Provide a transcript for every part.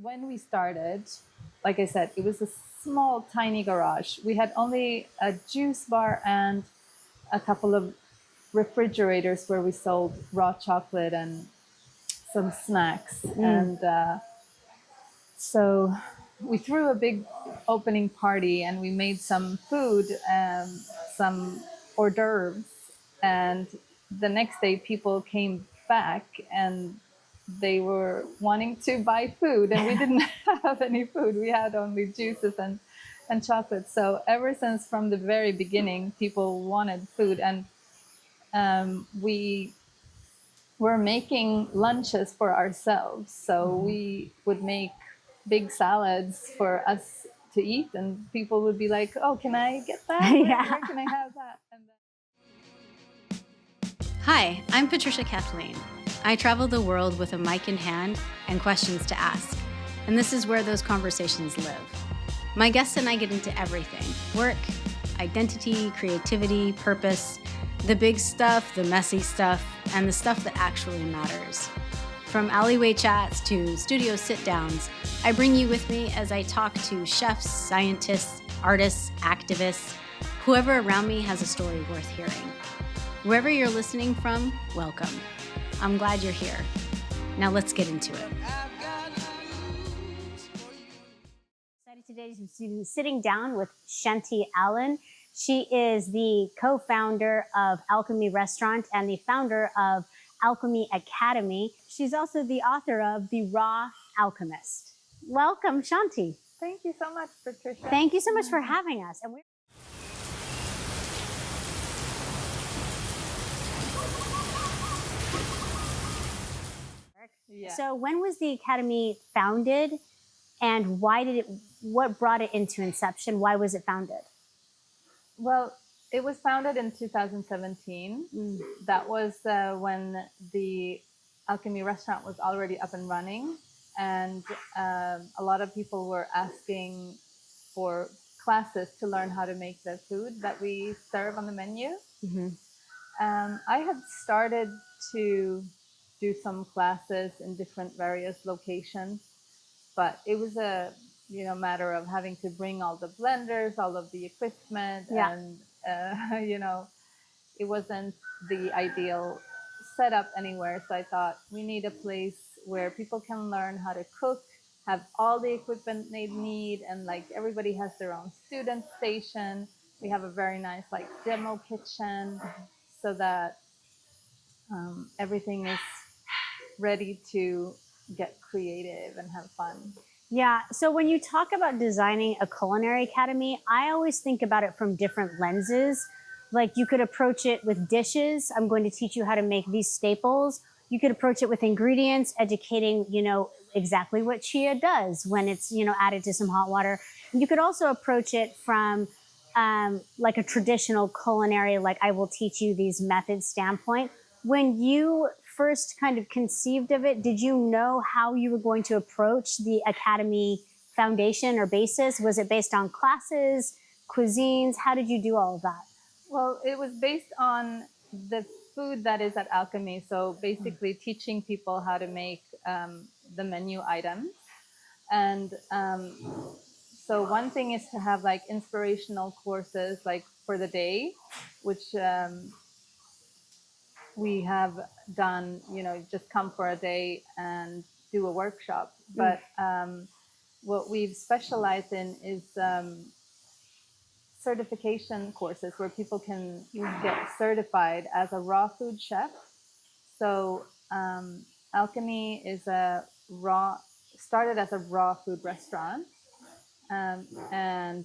when we started, like I said, it was a small, tiny garage. We had only a juice bar and a couple of refrigerators where we sold raw chocolate and some snacks. And so we threw a big opening party and we made some food, some hors d'oeuvres. And the next day, people came back and they were wanting to buy food, and we didn't have any food. We had only juices and chocolate. So ever since, from the very beginning, people wanted food, and we were making lunches for ourselves. So we would make big salads for us to eat, and people would be like, "Oh, can I get that? Where can I have that?" And then... Hi, I'm Patricia Kathleen. I travel the world with a mic in hand and questions to ask, and this is where those conversations live. My guests and I get into everything: work, identity, creativity, purpose, the big stuff, the messy stuff, and the stuff that actually matters. From alleyway chats to studio sit-downs, I bring you with me as I talk to chefs, scientists, artists, activists. Whoever around me has a story worth hearing. Wherever you're listening from, welcome. I'm glad you're here. Now let's get into it. Excited today to be sitting down with Shanti Allen. She is the co-founder of Alchemy Restaurant and the founder of Alchemy Academy. She's also the author of The Raw Alchemist. Welcome, Shanti. Thank you so much, Patricia. Thank you so much for having us. And So when was the Academy founded, and what brought it into inception? Why was it founded? Well, it was founded in 2017. That was when the Alchemy restaurant was already up and running, and a lot of people were asking for classes to learn how to make the food that we serve on the menu. I had started to do some classes in different various locations, but it was a matter of having to bring all the blenders, all of the equipment, and it wasn't the ideal setup anywhere. So I thought, we need a place where people can learn how to cook, have all the equipment they need, and like everybody has their own student station. We have a very nice demo kitchen, so that everything is ready to get creative and have fun. Yeah, so when you talk about designing a culinary academy, I always think about it from different lenses. Like, you could approach it with dishes. I'm going to teach you how to make these staples. You could approach it with ingredients, educating, exactly what chia does when it's, added to some hot water. You could also approach it from like a traditional culinary, like I will teach you these methods standpoint. When you first kind of conceived of it, did you know how you were going to approach the Academy foundation or basis? Was it based on classes, cuisines? How did you do all of that? Well, it was based on the food that is at Alchemy. So basically teaching people how to make the menu items. And so one thing is to have inspirational courses for the day, which we have done, just come for a day and do a workshop. But what we've specialized in is certification courses where people can get certified as a raw food chef. So Alchemy is started as a raw food restaurant. And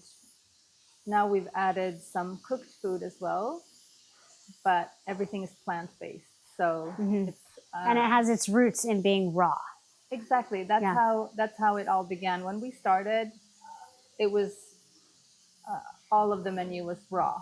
now we've added some cooked food as well, but everything is plant-based. So it's, and it has its roots in being raw. Exactly. That's how it all began. When we started, it was all of the menu was raw.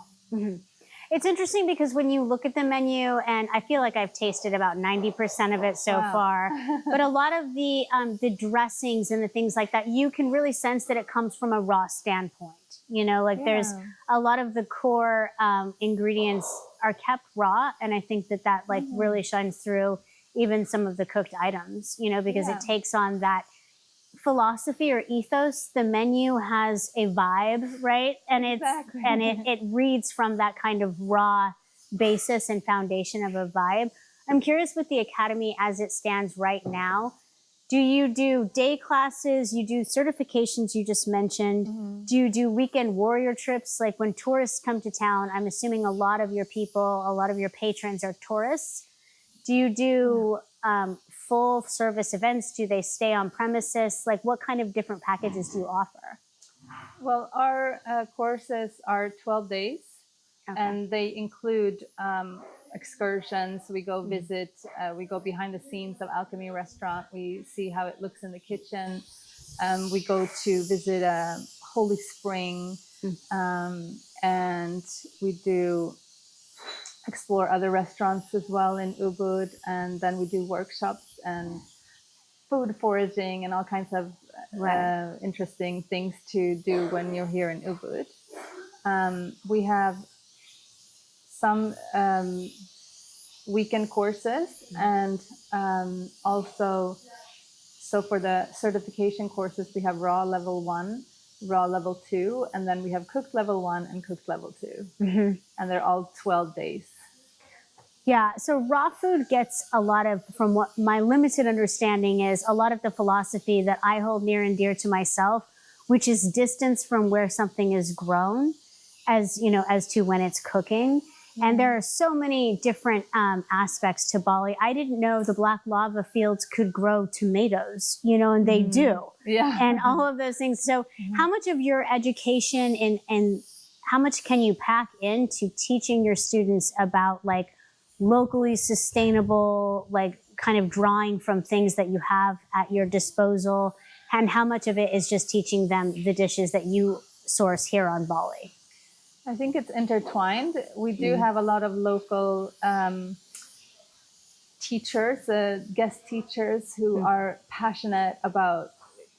It's interesting because when you look at the menu, and I feel like I've tasted about 90% of it so far, but a lot of the dressings and the things like that, you can really sense that it comes from a raw standpoint. There's a lot of the core ingredients are kept raw, and I think that really shines through even some of the cooked items, because it takes on that philosophy or ethos, the menu has a vibe, right? And Exactly. it reads from that kind of raw basis and foundation of a vibe. I'm curious with the Academy as it stands right now. Do you do day classes? You do certifications you just mentioned. Mm-hmm. Do you do weekend warrior trips? Like when tourists come to town, I'm assuming a lot of your people, a lot of your patrons are tourists. Do you do full service events? Do they stay on premises? Like what kind of different packages do you offer? Well, our courses are 12 days, Okay. and they include excursions. We go visit, we go behind the scenes of Alchemy restaurant. We see how it looks in the kitchen. We go to visit a holy spring, and we do explore other restaurants as well in Ubud. And then we do workshops and food foraging and all kinds of interesting things to do when you're here in Ubud. We have some weekend courses, and also, so for the certification courses, we have raw level 1, raw level 2, and then we have cooked level 1 and cooked level 2. Mm-hmm. And they're all 12 days. Yeah, so raw food gets a lot of, from what my limited understanding is, a lot of the philosophy that I hold near and dear to myself, which is distance from where something is grown, as you know, as to when it's cooking. And there are so many different aspects to Bali. I didn't know the black lava fields could grow tomatoes, you know, and they do. Yeah. And all of those things. So how much of your education and how much can you pack into teaching your students about like locally sustainable, like kind of drawing from things that you have at your disposal? And how much of it is just teaching them the dishes that you source here on Bali? I think it's intertwined. We do have a lot of local teachers, guest teachers who are passionate about,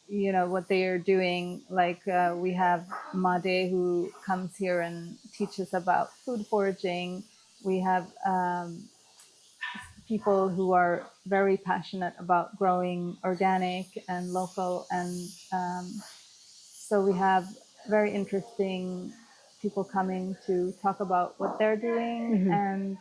you know, what they are doing. Like we have Made, who comes here and teaches about food foraging. We have people who are very passionate about growing organic and local, and so we have very interesting people coming to talk about what they're doing. And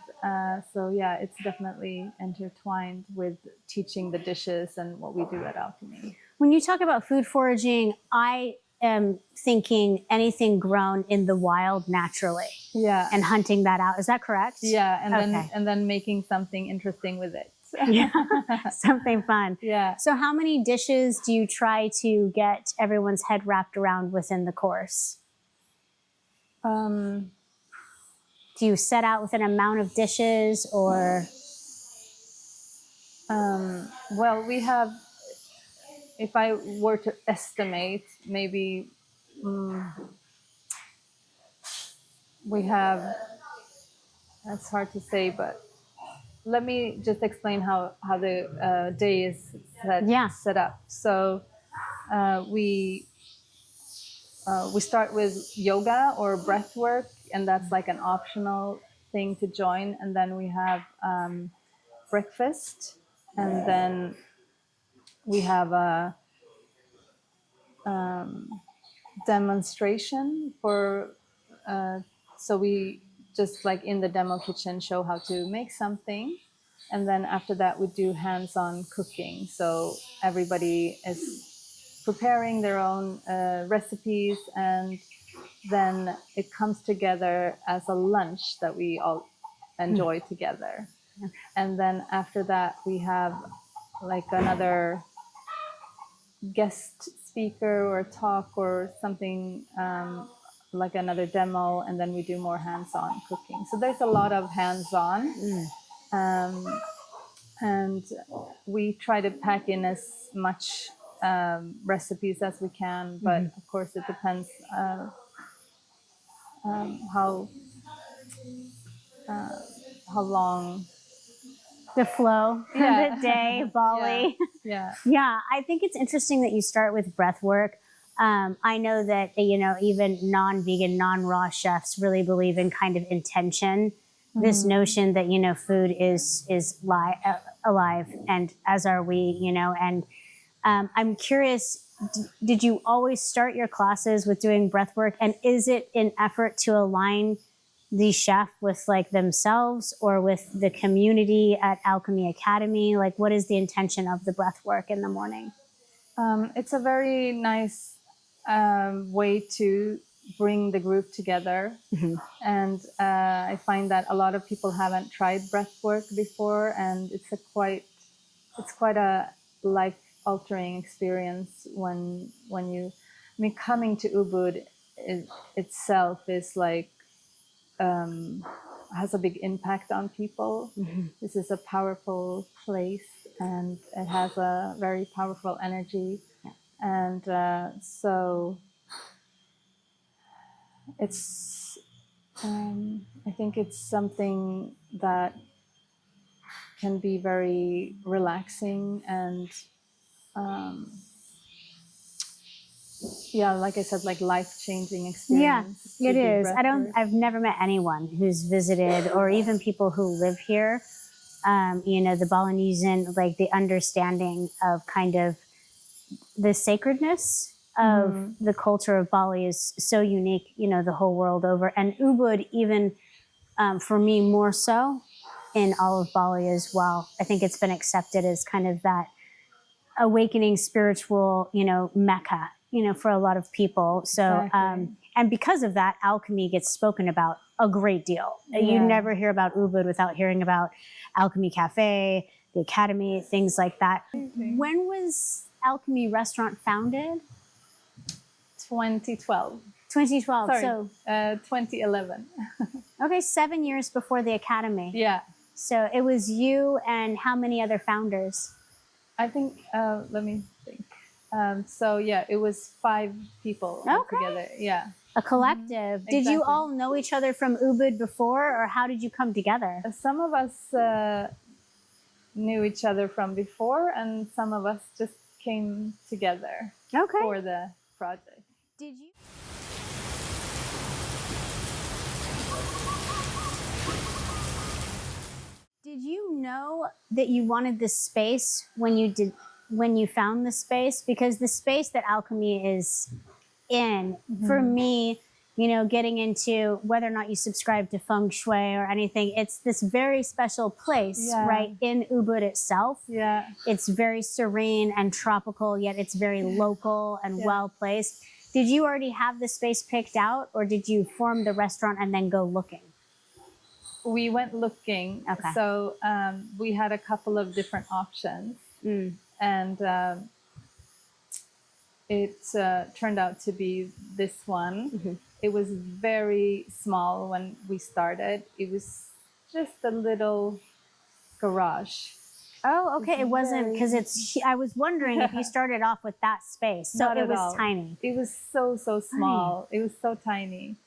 so yeah, it's definitely intertwined with teaching the dishes and what we do at Alchemy. When you talk about food foraging, I am thinking anything grown in the wild naturally. Yeah. And hunting that out. Is that correct? Yeah, and Okay. then making something interesting with it. Yeah. Something fun. Yeah. So how many dishes do you try to get everyone's head wrapped around within the course? Do you set out with an amount of dishes, or? Well, we have, if I were to estimate, maybe we have, that's hard to say, but let me just explain how the day is set up. So we start with yoga or breath work, and that's like an optional thing to join. And then we have breakfast, and then we have a demonstration for so we just like in the demo kitchen show how to make something, and then after that we do hands-on cooking, so everybody is preparing their own recipes, and then it comes together as a lunch that we all enjoy together. And then after that we have like another guest speaker or talk or something, like another demo, and then we do more hands-on cooking. So there's a lot of hands-on, and we try to pack in as much recipes as we can, but of course it depends how long The flow of the day, Bali. Yeah. I think it's interesting that you start with breath work. I know that, you know, even non-vegan, non-raw chefs really believe in kind of intention. This notion that, you know, food is alive, and as are we, you know. And I'm curious, did you always start your classes with doing breath work? And is it an effort to align the chef with like themselves or with the community at Alchemy Academy? Like, what is the intention of the breath work in the morning? It's a very nice way to bring the group together. Mm-hmm. And I find that a lot of people haven't tried breath work before, and it's quite a life-altering experience when you, I mean, coming to Ubud itself is like has a big impact on people. Mm-hmm. This is a powerful place, and it has a very powerful energy. Yeah. And so it's I think it's something that can be very relaxing and yeah, like I said, like life-changing experience. Yeah, it is. Work. I've never met anyone who's visited or even people who live here. You know, the Balinesian, like the understanding of kind of the sacredness of the culture of Bali is so unique, you know, the whole world over. And Ubud, even for me, more so in all of Bali as well. I think it's been accepted as kind of that awakening spiritual, you know, mecca, you know, for a lot of people. So, Exactly. And because of that, alchemy gets spoken about a great deal. Yeah. You never hear about Ubud without hearing about Alchemy Cafe, the Academy, things like that. Amazing. When was Alchemy Restaurant founded? 2012. 2012. Sorry, So 2011. okay, 7 years before the Academy. Yeah. So it was you and how many other founders? I think, let me think. So yeah, it was 5 people together. Yeah. A collective. Mm-hmm. Did you Exactly. all know each other from Ubud before, or how did you come together? Some of us knew each other from before, and some of us just came together for the project. Did you? Did you know that you wanted this space when you found the space? Because the space that Alchemy is in, for me, you know, getting into whether or not you subscribe to feng shui or anything, it's this very special place, right, in Ubud itself. Yeah. It's very serene and tropical, yet it's very local and well placed. Did you already have the space picked out, or did you form the restaurant and then go looking? We went looking. Okay. So we had a couple of different options, and it turned out to be this one. It was very small when we started. It was just a little garage. Oh, okay. It wasn't because it's. I was wondering if you started off with that space, so Not it at was all. tiny. It was so small. It was so tiny,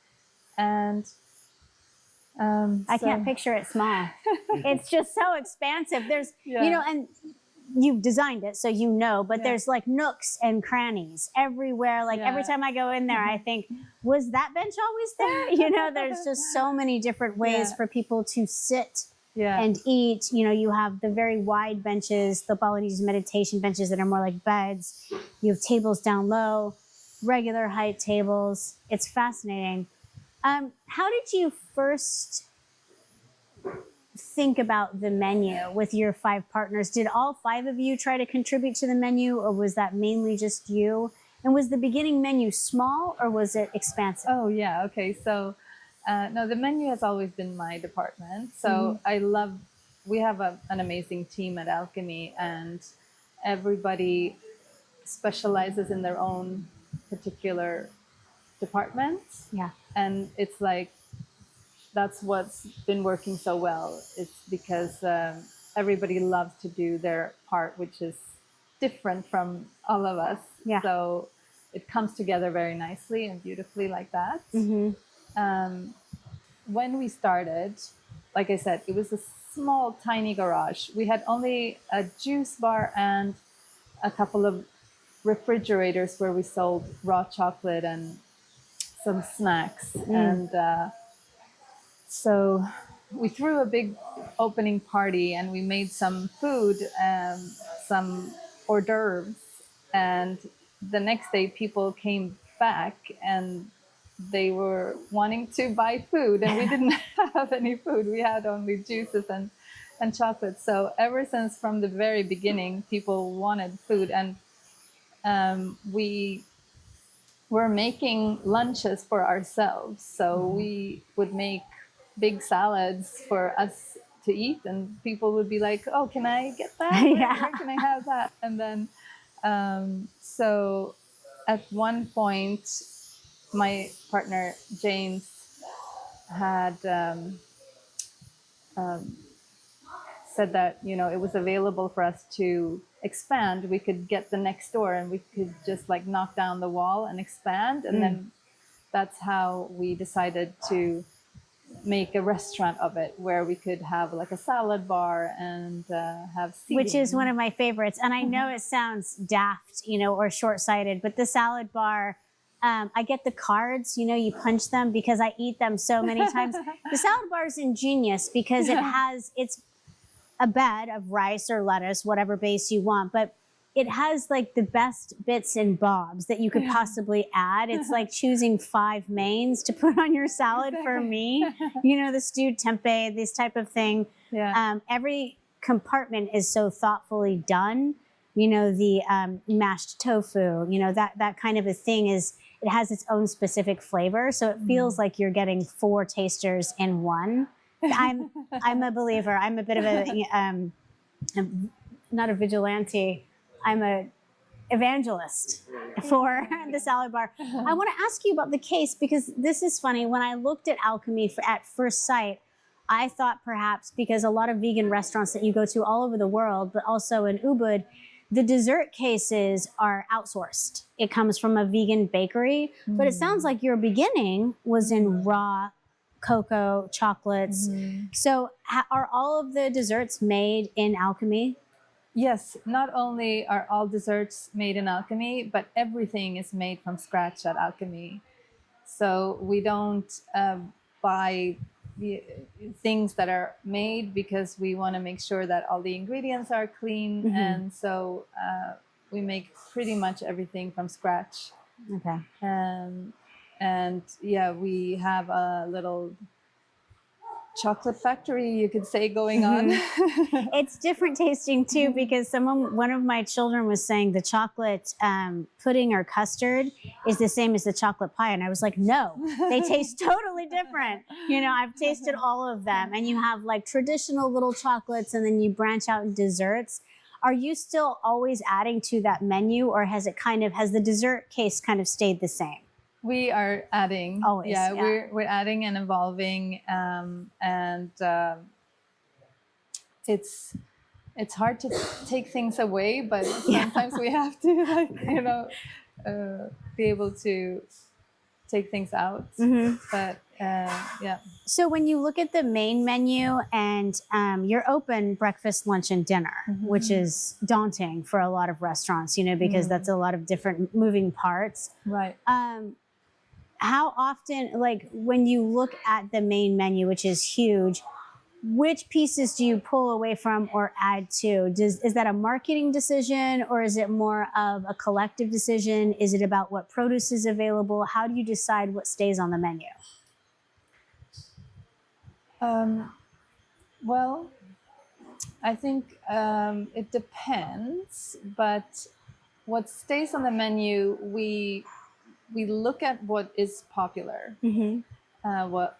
and I can't picture it small. It's just so expansive. There's, you know, and you've designed it, so you know, but there's like nooks and crannies everywhere. Like every time I go in there, I think, was that bench always there? You know, there's just so many different ways for people to sit and eat. You know, you have the very wide benches, the Balinese meditation benches that are more like beds. You have tables down low, regular height tables. It's fascinating. How did you first think about the menu with your 5 partners? Did all 5 of you try to contribute to the menu, or was that mainly just you? And was the beginning menu small, or was it expansive? Oh, yeah. Okay. So, no, the menu has always been my department. So we have an amazing team at Alchemy, and everybody specializes in their own particular department. Yeah. And it's like, that's what's been working so well. It's because everybody loves to do their part, which is different from all of us. Yeah. So it comes together very nicely and beautifully like that. When we started, like I said, it was a small, tiny garage. We had only a juice bar and a couple of refrigerators where we sold raw chocolate and some snacks. And so we threw a big opening party, and we made some food, some hors d'oeuvres, and the next day people came back and they were wanting to buy food, and we didn't have any food. We had only juices and chocolate. So ever since from the very beginning, people wanted food, and we were making lunches for ourselves. So we would make big salads for us to eat, and people would be like, "Oh, can I get that? Where can I have that?" And then, so at one point, my partner James had said that, you know, it was available for us to expand. We could get the next door, and we could just like knock down the wall and expand, and then that's how we decided to make a restaurant of it, where we could have like a salad bar and have seating. Which is one of my favorites. And I know it sounds daft, you know, or short-sighted, but the salad bar, I get the cards, you know, you punch them because I eat them so many times. The salad bar is ingenious because it's a bed of rice or lettuce, whatever base you want, but it has like the best bits and bobs that you could possibly add. It's like choosing 5 mains to put on your salad for me. You know, the stewed tempeh, this type of thing. Yeah. Every compartment is so thoughtfully done. You know, the mashed tofu, you know, that kind of a thing it has its own specific flavor. So it feels like you're getting 4 tasters in one. I'm a believer. I'm a bit of a, not a vigilante. I'm a evangelist for the salad bar. I want to ask you about the case, because this is funny. When I looked at Alchemy at first sight, I thought perhaps because a lot of vegan restaurants that you go to all over the world, but also in Ubud, the dessert cases are outsourced. It comes from a vegan bakery, but it sounds like your beginning was in raw cocoa, chocolates. So are all of the desserts made in Alchemy? Yes, not only are all desserts made in Alchemy, but everything is made from scratch at Alchemy. So we don't buy the things that are made, because we want to make sure that all the ingredients are clean. And so we make pretty much everything from scratch. Okay. And yeah, we have a little chocolate factory, you could say, going on. It's different tasting too, because one of my children was saying the chocolate pudding or custard is the same as the chocolate pie, and I was like, no, they taste totally different. You know, I've tasted all of them, and you have like traditional little chocolates, and then you branch out in desserts. Are you still always adding to that menu, or has the dessert case kind of stayed the same? We are adding. Always, yeah. We're adding and evolving, and it's hard to take things away, but sometimes we have to, like, you know, be able to take things out. But yeah. So when you look at the main menu, and you're open breakfast, lunch, and dinner, which is daunting for a lot of restaurants, you know, because that's a lot of different moving parts. Right. How often, like when you look at the main menu, which is huge, which pieces do you pull away from or add to? Is that a marketing decision, or is it more of a collective decision? Is it about what produce is available? How do you decide what stays on the menu? Well, I think it depends, but what stays on the menu, we look at what is popular, what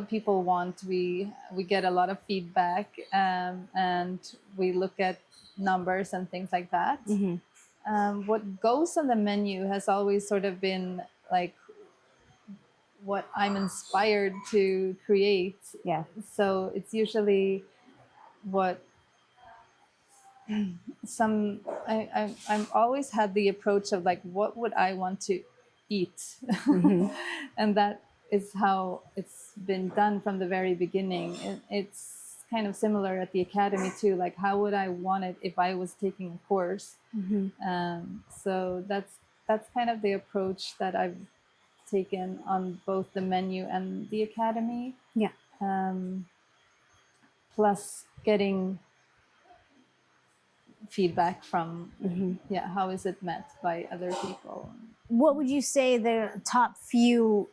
people want. We get a lot of feedback, and we look at numbers and things like that. What goes on the menu has always sort of been like what I'm inspired to create. Yeah. So it's usually what I'm always had the approach of like, what would I want to eat? And that is how it's been done from the very beginning. It's kind of similar at the Academy too. Like, how would I want it if I was taking a course? So that's kind of the approach that I've taken on both the menu and the Academy. Yeah. Plus getting feedback from how is it met by other people. What would you say the top few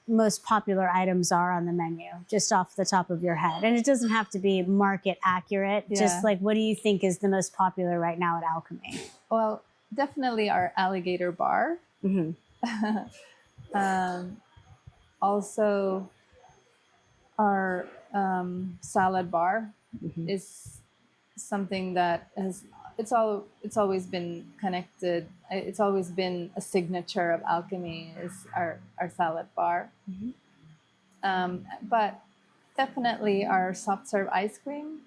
most popular items are on the menu, just off the top of your head? And it doesn't have to be market accurate. Just like, what do you think is the most popular right now at Alchemy? Well, definitely our alligator bar. Also, our salad bar is something that it's always been connected. It's always been a signature of Alchemy is our salad bar. But definitely our soft serve ice cream.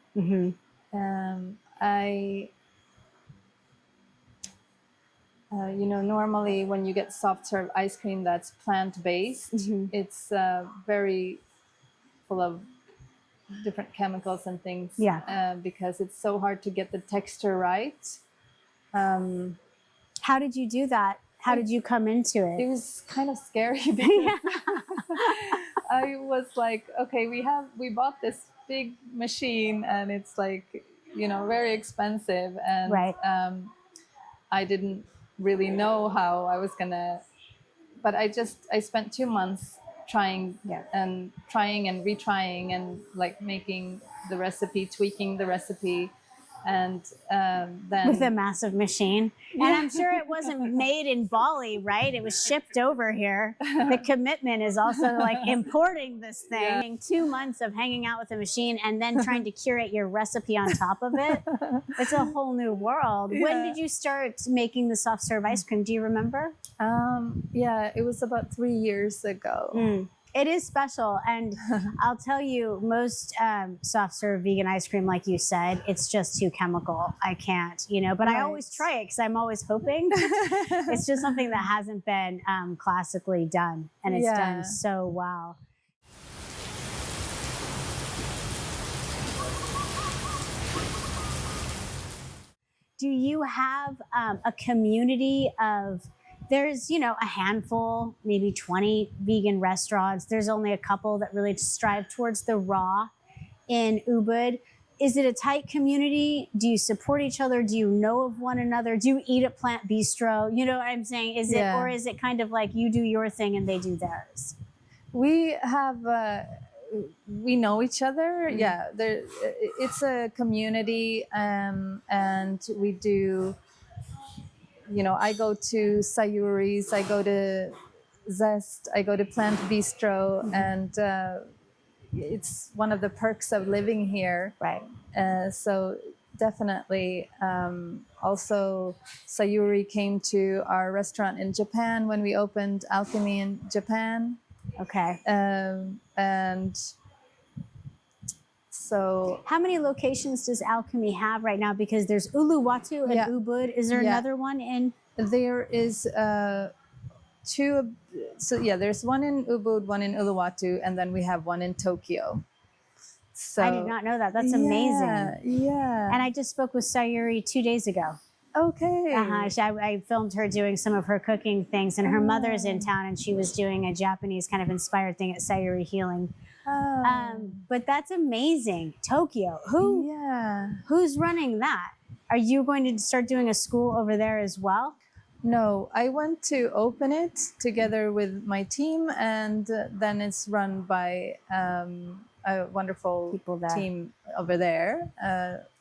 Normally when you get soft serve ice cream that's plant-based, it's very full of different chemicals and things. Because it's so hard to get the texture right. How did you do that? How did you come into it? It was kind of scary because I was like, okay, we bought this big machine and it's like, very expensive, and I didn't really know how I was gonna, but I spent 2 months trying and retrying and like making the recipe, tweaking the recipe, and then with a massive machine. And I'm sure it wasn't made in Bali, right? It was shipped over here. The commitment is also like importing this thing. 2 months of hanging out with a machine and then trying to curate your recipe on top of it. It's a whole new world. When did you start making the soft serve ice cream? Do you remember? It was about 3 years ago. It is special. And I'll tell you, most soft serve vegan ice cream, like you said, it's just too chemical. I can't, but I always try it because I'm always hoping. It's just something that hasn't been classically done. And it's done so well. Do you have a community of, there's, a handful, maybe 20 vegan restaurants. There's only a couple that really strive towards the raw in Ubud. Is it a tight community? Do you support each other? Do you know of one another? Do you eat at Plant Bistro? You know what I'm saying? Is it, or is it kind of like you do your thing and they do theirs? We have, we know each other. It's a community, and we do, I go to Sayuri's, I go to Zest, I go to Plant Bistro, and it's one of the perks of living here. Right. So definitely. Also, Sayuri came to our restaurant in Japan when we opened Alchemy in Japan. Okay. And so, how many locations does Alchemy have right now? Because there's Uluwatu and Ubud. Is there another one in? There is two. So there's one in Ubud, one in Uluwatu, and then we have one in Tokyo. So I did not know that. That's amazing. Yeah. And I just spoke with Sayuri 2 days ago. Okay. I filmed her doing some of her cooking things, and her mother's in town, and she was doing a Japanese kind of inspired thing at Sayuri Healing. But that's amazing. Tokyo. Who's running that? Are you going to start doing a school over there as well? No, I went to open it together with my team, and then it's run by a wonderful team over there.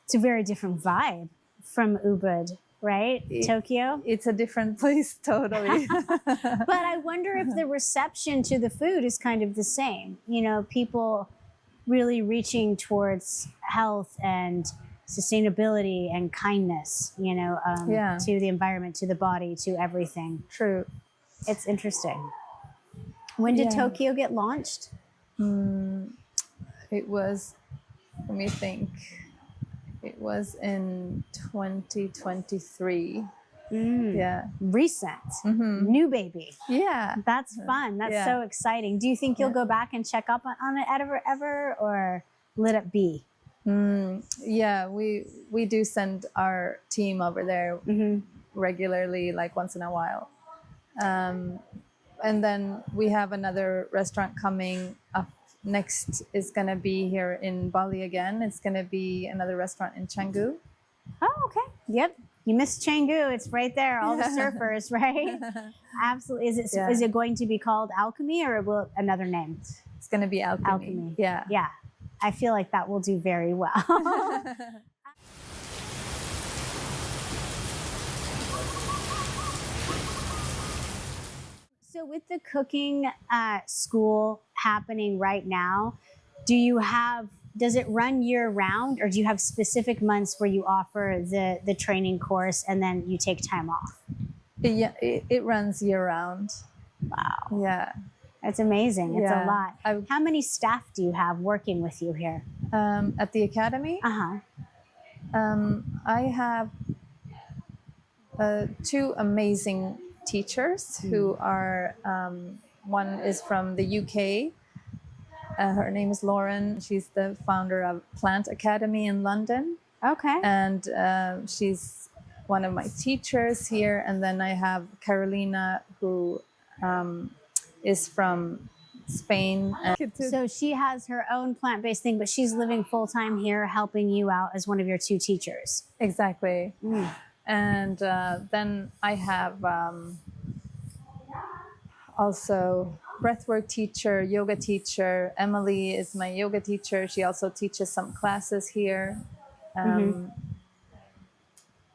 It's a very different vibe from Ubud, right? Tokyo? It's a different place, totally. But I wonder if the reception to the food is kind of the same. People really reaching towards health and sustainability and kindness, to the environment, to the body, to everything. True. It's interesting. When did Tokyo get launched? It was, let me think. It was in 2023. Recent. New baby. Yeah. That's fun. That's so exciting. Do you think you'll go back and check up on it ever, or let it be? Yeah, we do send our team over there regularly, like once in a while. And then we have another restaurant coming up next, is going to be here in Bali again. It's going to be another restaurant in Canggu. Oh, okay. Yep. You missed Canggu. It's right there. All the surfers, right? Absolutely. Is it going to be called Alchemy or will it another name? It's going to be Alchemy. Alchemy. Yeah. Yeah. I feel like that will do very well. So with the cooking school happening right now, does it run year round or do you have specific months where you offer the training course and then you take time off? Yeah, it runs year round. Wow. Yeah. That's amazing. It's a lot. How many staff do you have working with you here? At the academy? I have 2 amazing teachers who are, one is from the UK. Her name is Lauren. She's the founder of Plant Academy in London. Okay. And she's one of my teachers here. And then I have Carolina, who is from Spain. So she has her own plant-based thing, but she's living full-time here, helping you out as one of your 2 teachers. Exactly. And then I have also breathwork teacher, yoga teacher. Emily is my yoga teacher. She also teaches some classes here. And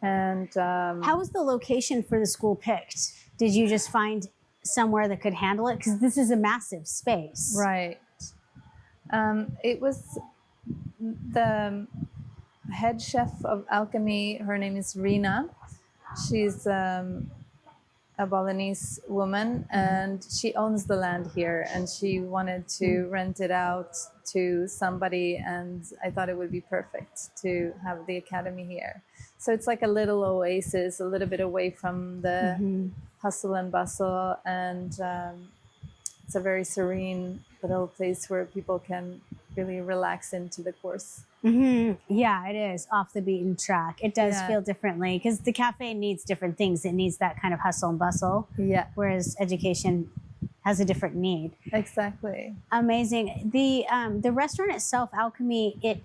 how was the location for the school picked? Did you just find somewhere that could handle it? Because this is a massive space. Right. It was the head chef of Alchemy. Her name is Rina. She's a Balinese woman, and she owns the land here, and she wanted to rent it out to somebody, and I thought it would be perfect to have the academy here. So it's like a little oasis, a little bit away from the hustle and bustle, and it's a very serene little place where people can really relax into the course. Yeah, it is off the beaten track. It does feel differently because the cafe needs different things. It needs that kind of hustle and bustle. Yeah. Whereas education has a different need. Exactly. Amazing. The restaurant itself, Alchemy,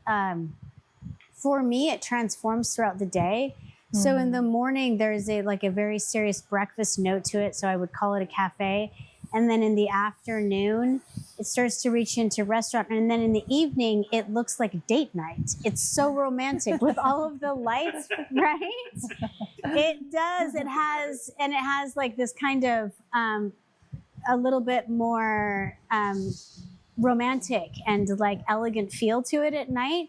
for me, it transforms throughout the day. So in the morning, there's a very serious breakfast note to it. So I would call it a cafe. And then in the afternoon, it starts to reach into restaurant. And then in the evening, it looks like date night. It's so romantic with all of the lights, right? It does. It has like this kind of a little bit more romantic and like elegant feel to it at night.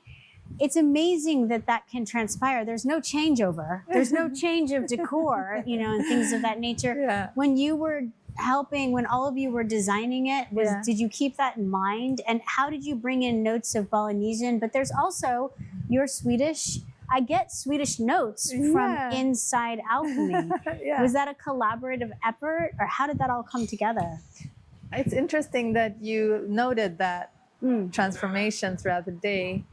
It's amazing that can transpire. There's no changeover. There's no change of decor, and things of that nature. Yeah. When you were helping, when all of you were designing it, did you keep that in mind? And how did you bring in notes of Balinesian? But there's also your Swedish. I get Swedish notes from inside Alchemy. Was that a collaborative effort, or how did that all come together? It's interesting that you noted that transformation throughout the day,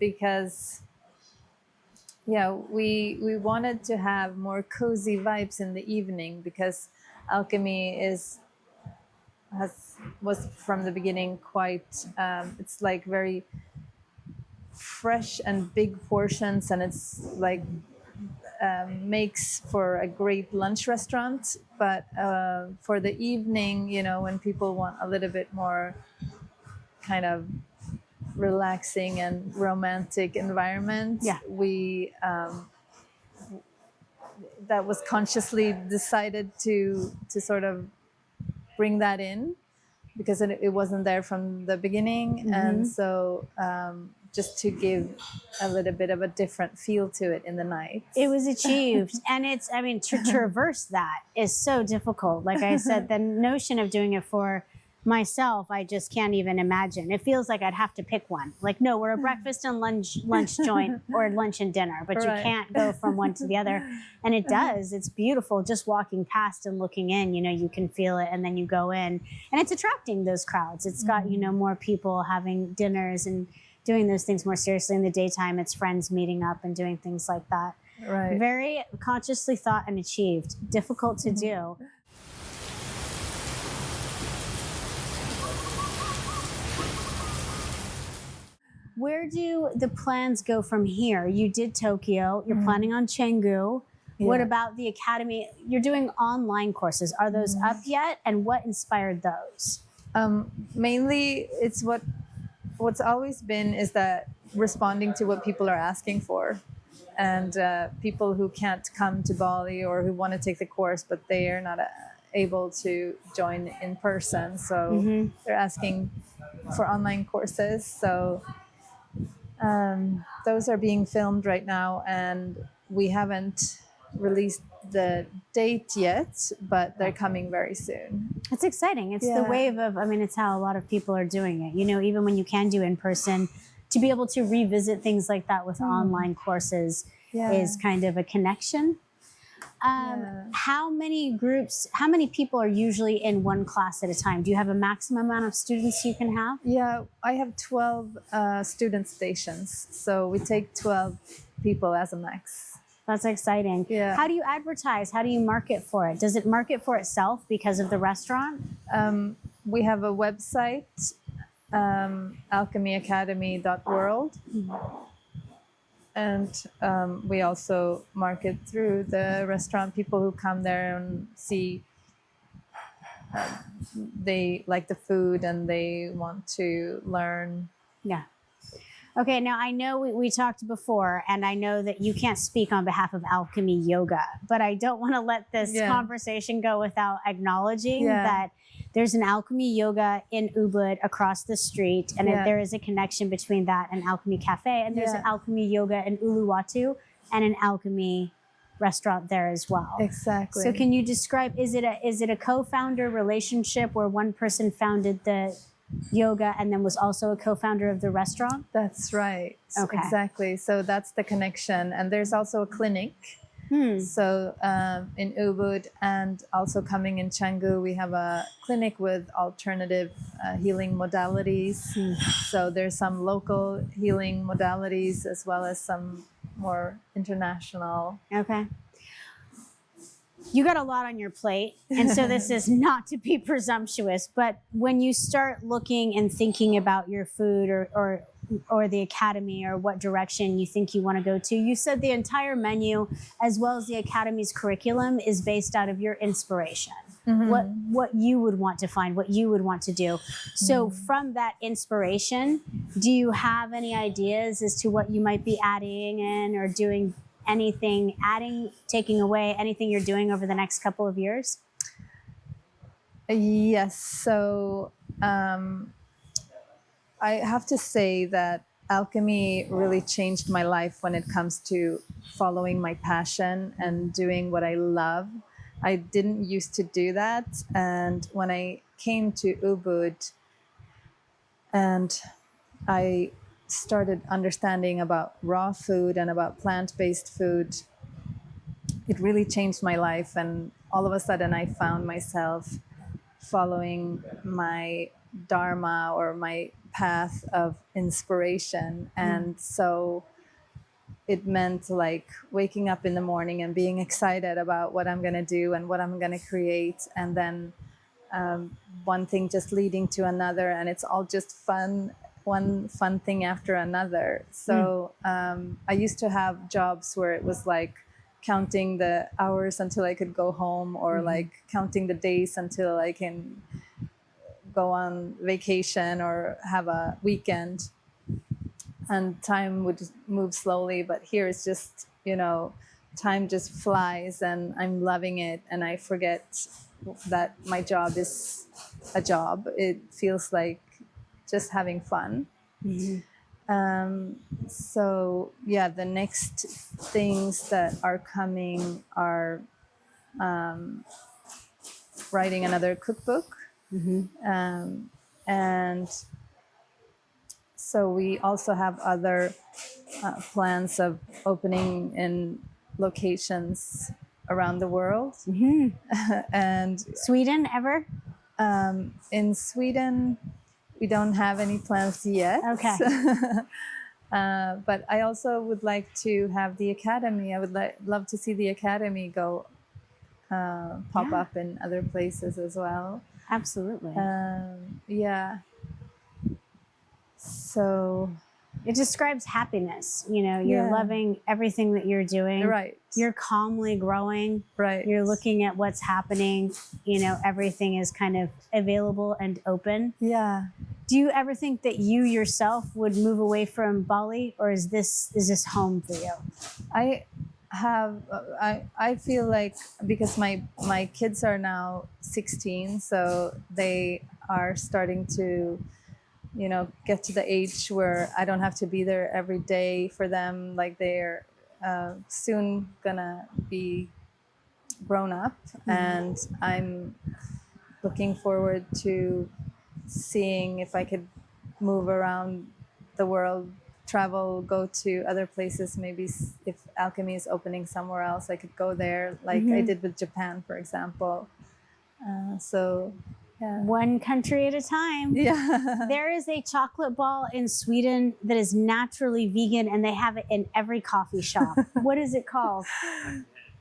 because we wanted to have more cozy vibes in the evening, because Alchemy was from the beginning quite it's like very fresh and big portions, and it's like makes for a great lunch restaurant. But for the evening, when people want a little bit more kind of relaxing and romantic environment, we that was consciously decided to sort of bring that in, because it wasn't there from the beginning. And so just to give a little bit of a different feel to it in the night. It was achieved. And to traverse that is so difficult. Like I said, the notion of doing it for myself, I just can't even imagine. It feels like I'd have to pick one. Like, no, we're a breakfast and lunch joint, or lunch and dinner, but you can't go from one to the other. And it does. It's beautiful. Just walking past and looking in, you can feel it, and then you go in, and it's attracting those crowds. It's got, more people having dinners and doing those things more seriously. In the daytime, it's friends meeting up and doing things like that. Right. Very consciously thought and achieved. Difficult to do. Where do the plans go from here? You did Tokyo. You're planning on Chengdu. What about the academy? You're doing online courses. Are those up yet? And what inspired those? Mainly, it's what's always been is that responding to what people are asking for, and people who can't come to Bali or who want to take the course, but they are not able to join in person. So they're asking for online courses. So those are being filmed right now, and we haven't released the date yet, but they're coming very soon. It's exciting. It's the wave of, I mean, it's how a lot of people are doing it. You know, even when you can do in person, to be able to revisit things like that with online courses is kind of a connection. How many groups, how many people are usually in one class at a time? Do you have a maximum amount of students you can have? Yeah, I have 12 student stations. So we take 12 people as a max. That's exciting. Yeah. How do you advertise? How do you market for it? Does it market for itself because of the restaurant? We have a website, alchemyacademy.world. And we also market through the restaurant. People who come there and see, they like the food and they want to learn. Yeah. Okay, now I know we talked before, and I know that you can't speak on behalf of Alchemy Yoga, but I don't want to let this conversation go without acknowledging that there's an Alchemy Yoga in Ubud across the street, and there is a connection between that and Alchemy Cafe, and there's an Alchemy Yoga in Uluwatu and an Alchemy restaurant there as well. Exactly. So can you describe, is it a co-founder relationship where one person founded the yoga and then was also a co-founder of the restaurant? That's right. Okay. Exactly. So that's the connection. And there's also a clinic. So in Ubud, and also coming in Chengdu, we have a clinic with alternative healing modalities. So there's some local healing modalities as well as some more international. Okay. You got a lot on your plate, and so this is not to be presumptuous, but when you start looking and thinking about your food or the academy or what direction you think you want to go to, you said the entire menu as well as the academy's curriculum is based out of your inspiration. What you would want to find, what you would want to do. So from that inspiration, do you have any ideas as to what you might be adding in or doing? Anything, adding, taking away, anything you're doing over the next couple of years? Yes. So I have to say that alchemy really changed my life when it comes to following my passion and doing what I love. I didn't used to do that. And when I came to Ubud and I started understanding about raw food and about plant-based food, it really changed my life. And all of a sudden I found myself following my dharma or my path of inspiration. And so it meant like waking up in the morning and being excited about what I'm going to do and what I'm going to create, and then one thing just leading to another, and it's all just fun, one fun thing after another. So I used to have jobs where it was like counting the hours until I could go home, or like counting the days until I can go on vacation or have a weekend, and time would move slowly. But here it's just, you know, time just flies and I'm loving it, and I forget that my job is a job. It feels like just having fun. So yeah, the next things that are coming are writing another cookbook. And so we also have other plans of opening in locations around the world. And Sweden ever? in Sweden, we don't have any plans yet. Okay. But I also would like to have the academy. I would love to see the academy go pop up in other places as well. Absolutely. Yeah. So It describes happiness. You know, you're loving everything that you're doing. Right. You're calmly growing. Right. You're looking at what's happening. You know, everything is kind of available and open. Yeah. Do you ever think that you yourself would move away from Bali, or is this home for you? I feel like, because my kids are now 16, so they are starting to, you know, get to the age where I don't have to be there every day for them. Like, they're soon gonna be grown up, and I'm looking forward to seeing if I could move around the world, travel, go to other places. Maybe if Alchemy is opening somewhere else, I could go there, like I did with Japan, for example. So, yeah. One country at a time. Yeah. There is a chocolate ball in Sweden that is naturally vegan, and they have it in every coffee shop. What is it called?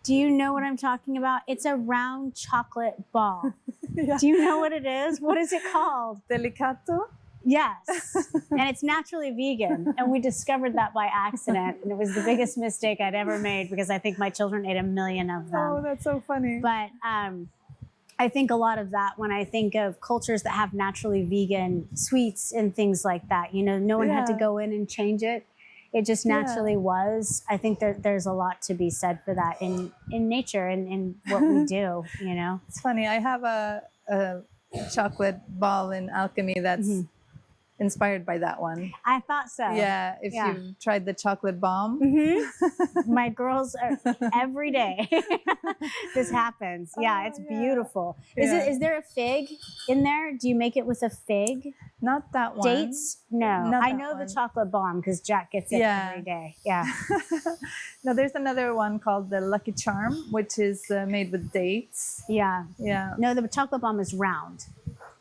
Do you know what I'm talking about? It's a round chocolate ball. Yeah. Do you know what it is? What is it called? Delicato? Yes. And it's naturally vegan. And we discovered that by accident. And it was the biggest mistake I'd ever made, because I think my children ate 1 million of them. Oh, that's so funny. But I think a lot of that when I think of cultures that have naturally vegan sweets and things like that. You know, no one had to go in and change it. It just naturally was. I think there's a lot to be said for that in nature and in what we do, you know? It's funny. I have a chocolate ball in Alchemy that's inspired by that one. I thought so. Yeah, if you've tried the chocolate bomb. My girls are every day. This happens. Yeah, it's beautiful. Is there a fig in there? Do you make it with a fig? Not that one. Dates? No. Not I that know one. the chocolate bomb because Jack gets it every day. Yeah. No, there's another one called the Lucky Charm, which is made with dates. Yeah. Yeah. No, the chocolate bomb is round.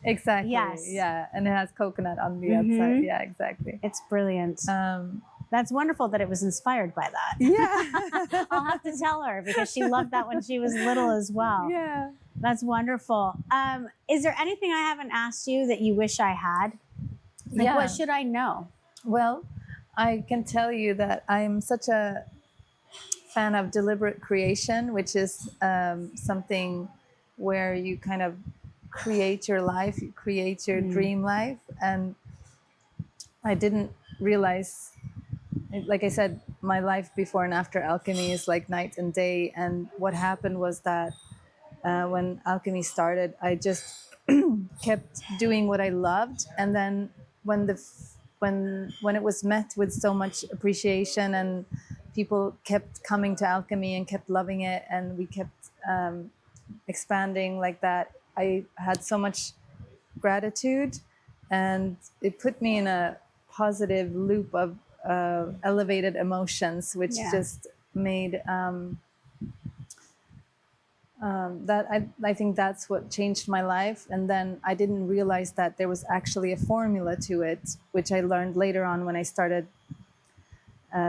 Exactly. Yes. Yeah, and it has coconut on the outside. Yeah, exactly. It's brilliant. That's wonderful that it was inspired by that. Yeah. I'll have to tell her, because she loved that when she was little as well. Yeah. That's wonderful. Is there anything I haven't asked you that you wish I had? Like, what should I know? Well, I can tell you that I'm such a fan of deliberate creation, which is something where you kind of create your life, you create your dream life. And I didn't realize, like I said, my life before and after Alchemy is like night and day. And what happened was that when Alchemy started, I just kept doing what I loved. And then when it was met with so much appreciation and people kept coming to Alchemy and kept loving it, and we kept expanding like that, I had so much gratitude, and it put me in a positive loop of elevated emotions, which just made that I think that's what changed my life. And then I didn't realize that there was actually a formula to it, which I learned later on when I started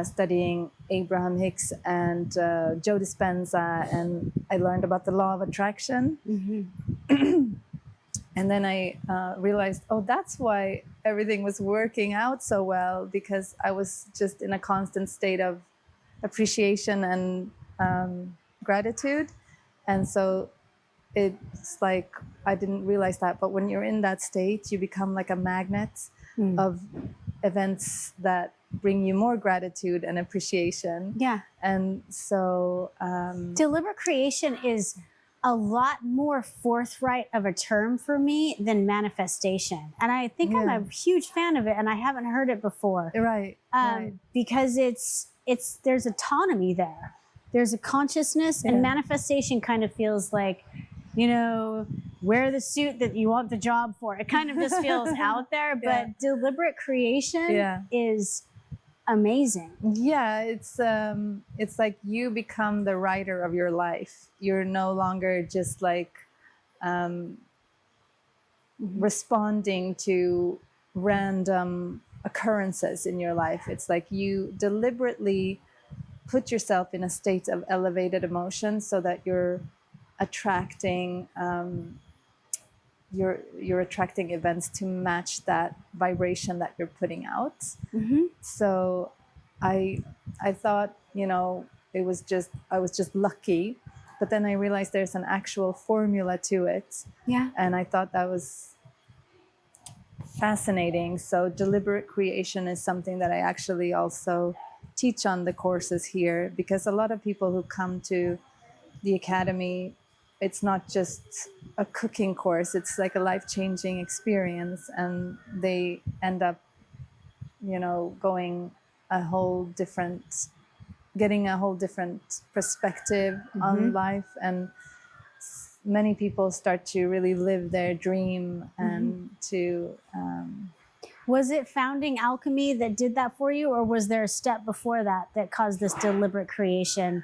studying Abraham Hicks and Joe Dispenza, and I learned about the law of attraction. And then I realized, oh, that's why everything was working out so well, because I was just in a constant state of appreciation and gratitude. And so it's like, I didn't realize that, but when you're in that state, you become like a magnet of events that bring you more gratitude and appreciation. Yeah. And so deliberate creation is a lot more forthright of a term for me than manifestation. And I think I'm a huge fan of it, and I haven't heard it before. Right. Because there's autonomy there. There's a consciousness, and manifestation kind of feels like, you know, wear the suit that you want the job for. It kind of just feels out there, but deliberate creation is amazing. Yeah, it's like you become the writer of your life. You're no longer just like responding to random occurrences in your life. It's like you deliberately put yourself in a state of elevated emotion so that you're attracting you're attracting events to match that vibration that you're putting out. So I thought, you know, I was just lucky, but then I realized there's an actual formula to it. Yeah. And I thought that was fascinating. So deliberate creation is something that I actually also teach on the courses here, because a lot of people who come to the academy, it's not just a cooking course, it's like a life-changing experience, and they end up, you know, getting a whole different perspective on life, and many people start to really live their dream and to Was it founding Alchemy that did that for you, or was there a step before that that caused this deliberate creation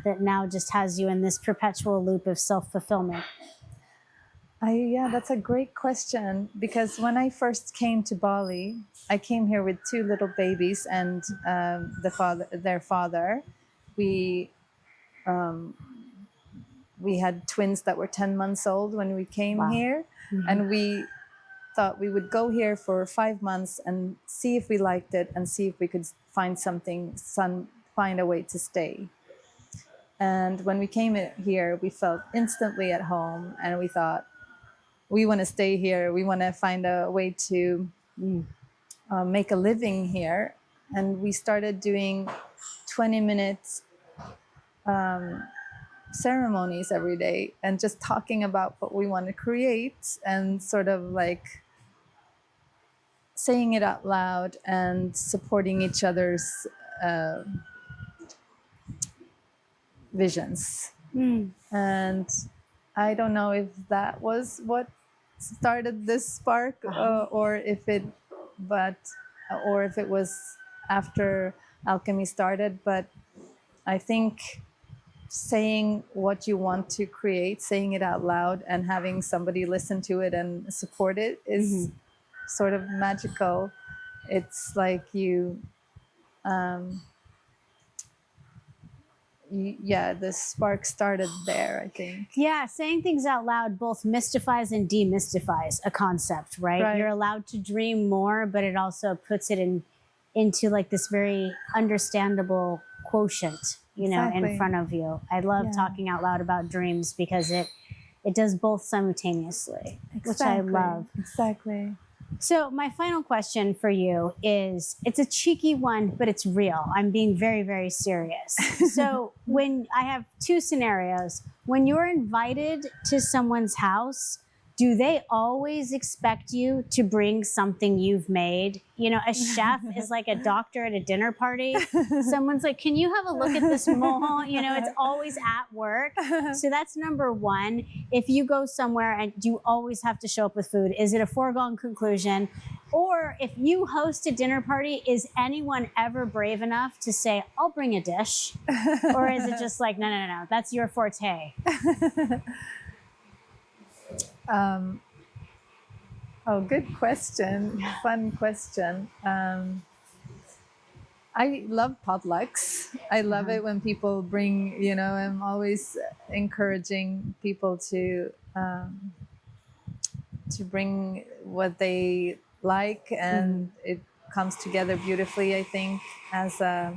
that now just has you in this perpetual loop of self-fulfillment? Yeah, that's a great question, because when I first came to Bali, I came here with 2 little babies and their father. We had twins that were 10 months old when we came here, and we thought we would go here for 5 months and see if we liked it and see if we could find a way to stay. And when we came here, we felt instantly at home, and we thought, we want to stay here. We want to find a way to make a living here. And we started doing 20-minute ceremonies every day and just talking about what we want to create and sort of like saying it out loud and supporting each other's visions. And I don't know if that was what started this spark, or if it was after Alchemy started. But I think saying what you want to create, saying it out loud, and having somebody listen to it and support it is sort of magical. It's like the spark started there, I think. Yeah, saying things out loud both mystifies and demystifies a concept, right? You're allowed to dream more, but it also puts it into like this very understandable quotient, you know, in front of you. I love talking out loud about dreams because it does both simultaneously, which I love. Exactly. So my final question for you is, it's a cheeky one, but it's real. I'm being very, very serious. So when I have 2 scenarios, when you're invited to someone's house, do they always expect you to bring something you've made? You know, a chef is like a doctor at a dinner party. Someone's like, can you have a look at this mold? You know, it's always at work. So that's number 1. If you go somewhere and you always have to show up with food, is it a foregone conclusion? Or if you host a dinner party, is anyone ever brave enough to say, I'll bring a dish? Or is it just like, no, that's your forte? Good question. Fun question. I love potlucks. I love it when people bring, you know, I'm always encouraging people to bring what they like, and it comes together beautifully, I think, as a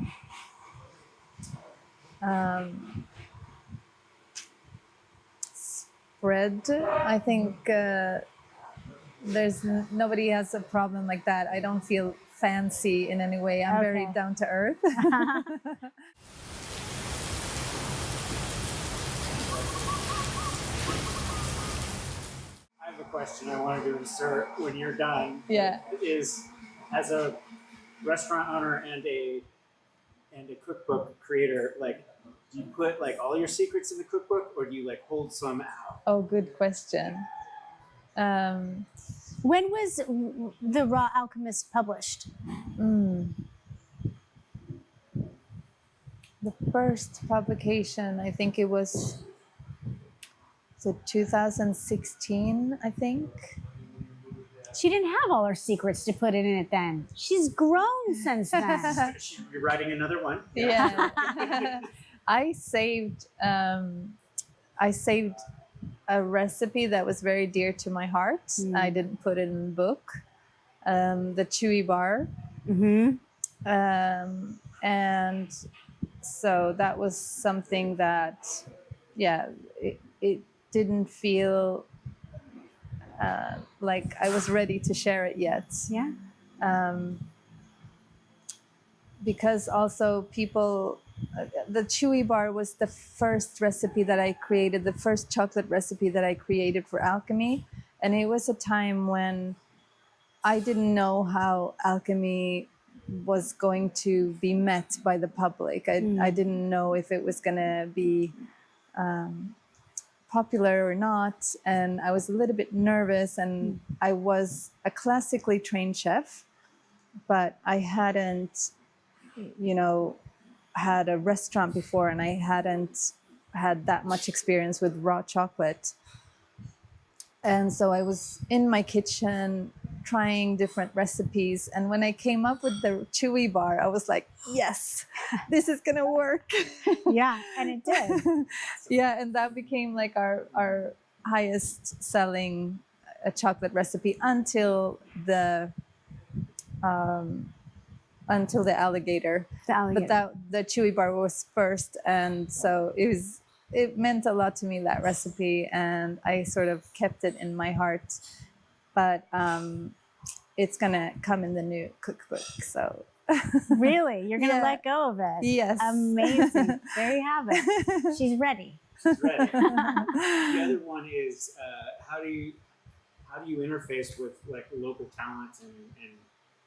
spread. I think nobody has a problem like that. I don't feel fancy in any way. I'm very down to earth. I have a question I wanted to insert when you're done. Yeah. Is, as a restaurant owner and a cookbook creator, like, do you put like all your secrets in the cookbook, or do you like hold some out? Oh, good question. When was The Raw Alchemist published? The first publication, I think it was 2016, I think. She didn't have all her secrets to put in it then. She's grown since then. You're writing another one. Yeah. I saved a recipe that was very dear to my heart. I didn't put it in the book. The chewy bar. Mm-hmm. And so that was something that, yeah, it didn't feel like I was ready to share it yet. Yeah. Because also people, the chewy bar was the first recipe that I created, the first chocolate recipe that I created for Alchemy. And it was a time when I didn't know how Alchemy was going to be met by the public. I didn't know if it was going to be popular or not. And I was a little bit nervous, and I was a classically trained chef, but I hadn't, had a restaurant before, and I hadn't had that much experience with raw chocolate. And so I was in my kitchen trying different recipes. And when I came up with the chewy bar, I was like, yes, this is going to work. Yeah, and it did. Yeah, and that became like our highest selling chocolate recipe until the alligator. But the chewy bar was first, and so it meant a lot to me, that recipe, and I sort of kept it in my heart. But it's gonna come in the new cookbook. So Really, you're gonna Yeah. let go of it? Yes. Amazing. There you have it. She's ready. Right. The other one is how do you interface with like local talent and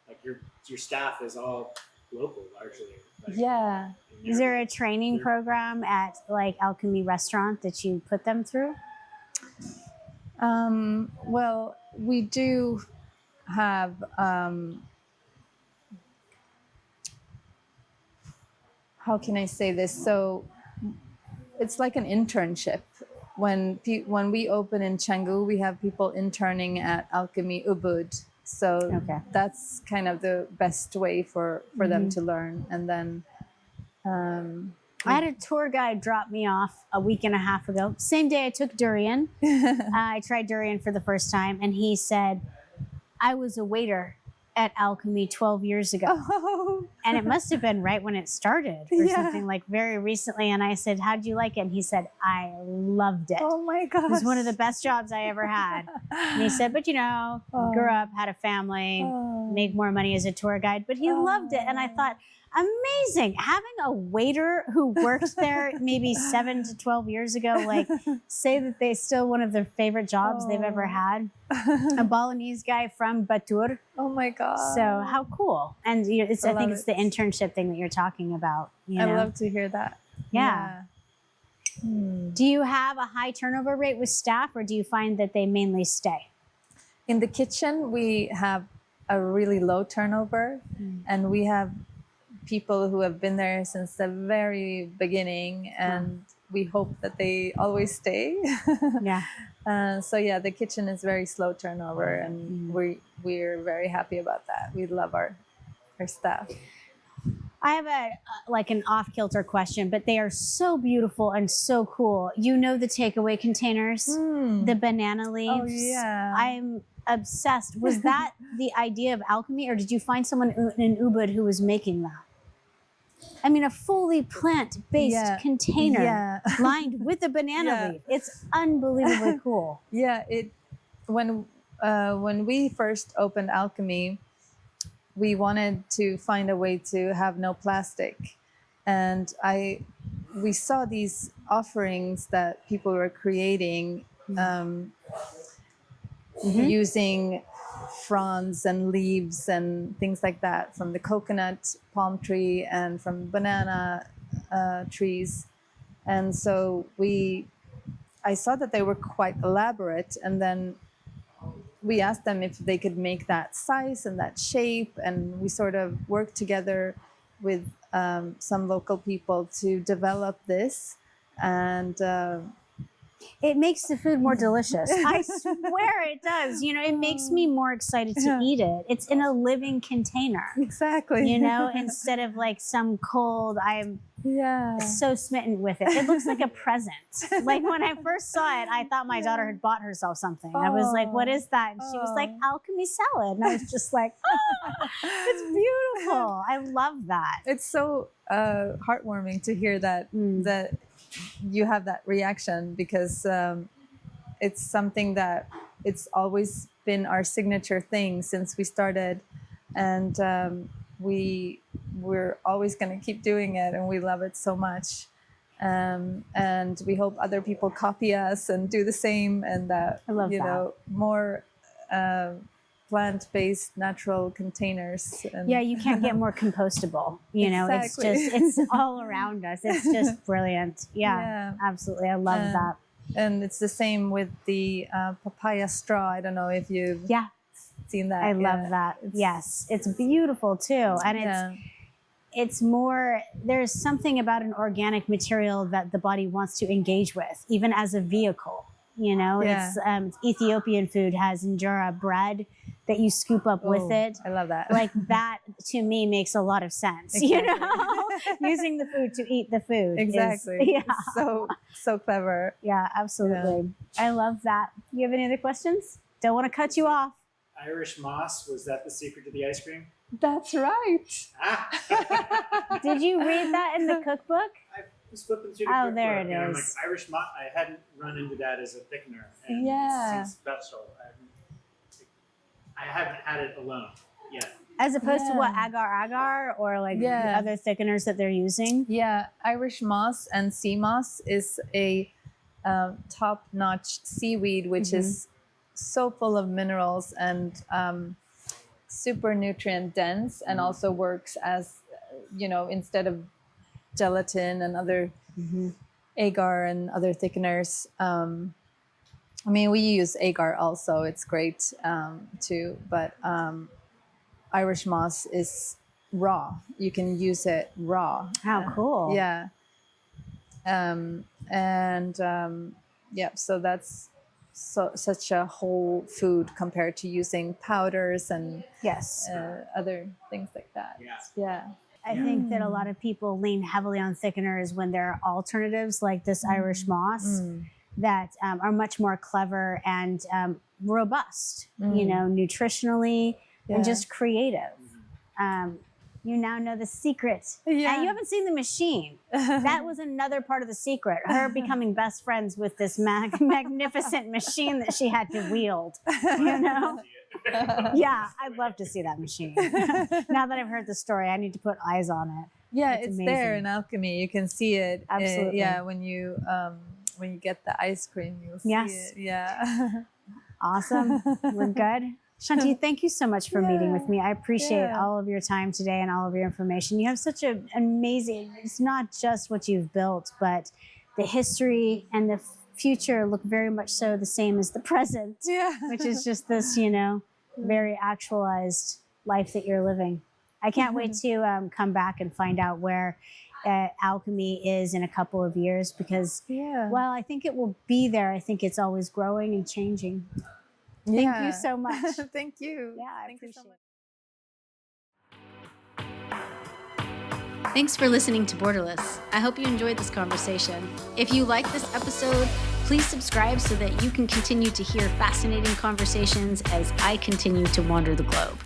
like your staff is all local largely. Like, Yeah. Is there a training program at like Alchemy Restaurant that you put them through? Well, we do have how can I say this? So it's like an internship. When we open in Canggu, we have people interning at Alchemy Ubud. So that's kind of the best way for them to learn. And then I had a tour guide drop me off a week and a half ago. Same day I took durian. I tried durian for the first time, and he said, I was a waiter at Alchemy 12 years ago. oh, And it must have been right when it started or something, like very recently. And I said, how'd you like it? And he said, I loved it. oh my gosh. It was one of the best jobs I ever had. And he said, but grew up, had a family, made more money as a tour guide, but he loved it. And I thought, amazing. Having a waiter who worked there maybe 7 to 12 years ago, like say that they still one of their favorite jobs they've ever had. A Balinese guy from Batur. Oh my god. So how cool. And I think it's the internship thing that you're talking about. I love to hear that. Yeah. Do you have a high turnover rate with staff, or do you find that they mainly stay? In the kitchen, we have a really low turnover, and we have people who have been there since the very beginning, and we hope that they always stay. Yeah. So yeah, the kitchen is very slow turnover, and we're very happy about that. We love our staff. I have an off-kilter question, but they are so beautiful and so cool. You know the takeaway containers, the banana leaves. Oh yeah. I'm obsessed. Was that the idea of Alchemy, or did you find someone in Ubud who was making that? I mean, a fully plant-based container lined with a banana leaf. It's unbelievably cool. Yeah, when we first opened Alchemy, we wanted to find a way to have no plastic, and we saw these offerings that people were creating using fronds and leaves and things like that from the coconut palm tree and from banana trees. And so I saw that they were quite elaborate, and then we asked them if they could make that size and that shape, and we sort of worked together with some local people to develop this. And It makes the food more delicious. I swear it does. You know, it makes me more excited to eat it. It's in a living container. Exactly. You know, instead of like some cold, I'm so smitten with it. It looks like a present. Like when I first saw it, I thought my daughter had bought herself something. I was like, what is that? And she was like, Alchemy salad. And I was just like, oh, it's beautiful. I love that. It's so heartwarming to hear that, that you have that reaction, because it's something that it's always been our signature thing since we started, and we're always going to keep doing it, and we love it so much, and we hope other people copy us and do the same, and that I love that. More plant-based natural containers. And yeah, you can't get more compostable. You know, Exactly. it's all around us. It's just brilliant. Yeah, absolutely. I love that. And it's the same with the papaya straw. I don't know if you've seen that. I love that. Yes, it's beautiful too, and it's more. There's something about an organic material that the body wants to engage with, even as a vehicle. You know, it's Ethiopian food has injera bread that you scoop up with it. I love that. Like that to me makes a lot of sense. Exactly. You know, using the food to eat the food. Exactly. Is, so clever. Yeah, absolutely. Yeah. I love that. You have any other questions? Don't want to cut you off. Irish moss, was that the secret to the ice cream? That's right. Ah! Did you read that in the cookbook? I was flipping through the Oh, cookbook, there it and I'm like, is. Irish moss, I hadn't run into that as a thickener. And Yeah. it seems special. I haven't had it alone yet. As opposed to what, agar or like the other thickeners that they're using? Yeah, Irish moss and sea moss is a top-notch seaweed, which is so full of minerals and super nutrient dense, and also works as, instead of gelatin and other agar and other thickeners. I mean, we use agar also. It's great too, but Irish moss is raw. You can use it raw. How cool. Yeah. So that's such a whole food compared to using powders and other things like that. Yeah. I think that a lot of people lean heavily on thickeners when there are alternatives like this Irish moss that are much more clever and robust, nutritionally and just creative. You now know the secret. Yeah. And you haven't seen the machine. That was another part of the secret. Her becoming best friends with this magnificent machine that she had to wield. Yeah, I'd love to see that machine. Now that I've heard the story, I need to put eyes on it. Yeah, It's it's amazing. there in Alchemy. You can see it. Absolutely. When you get the ice cream, you'll see it. Yeah. Awesome. We're good. Shanti, thank you so much for meeting with me. I appreciate all of your time today and all of your information. You have such an amazing, it's not just what you've built, but the history and the future look very much so the same as the present, which is just this, very actualized life that you're living. I can't wait to come back and find out where Alchemy is in a couple of years, because, well, I think it will be there. I think it's always growing and changing. Thank you so much. Thank you. Yeah, I Thank you appreciate it. Thanks for listening to Borderless. I hope you enjoyed this conversation. If you like this episode, please subscribe so that you can continue to hear fascinating conversations as I continue to wander the globe.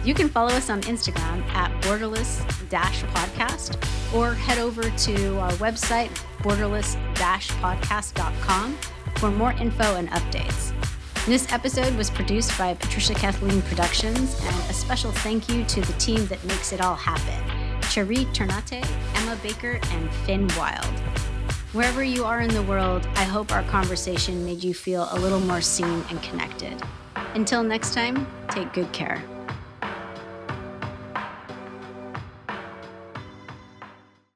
You can follow us on Instagram at borderless-podcast, or head over to our website, borderless-podcast.com, for more info and updates. This episode was produced by Patricia Kathleen Productions, and a special thank you to the team that makes it all happen: Cherie Ternate, Emma Baker, and Finn Wild. Wherever you are in the world, I hope our conversation made you feel a little more seen and connected. Until next time, take good care.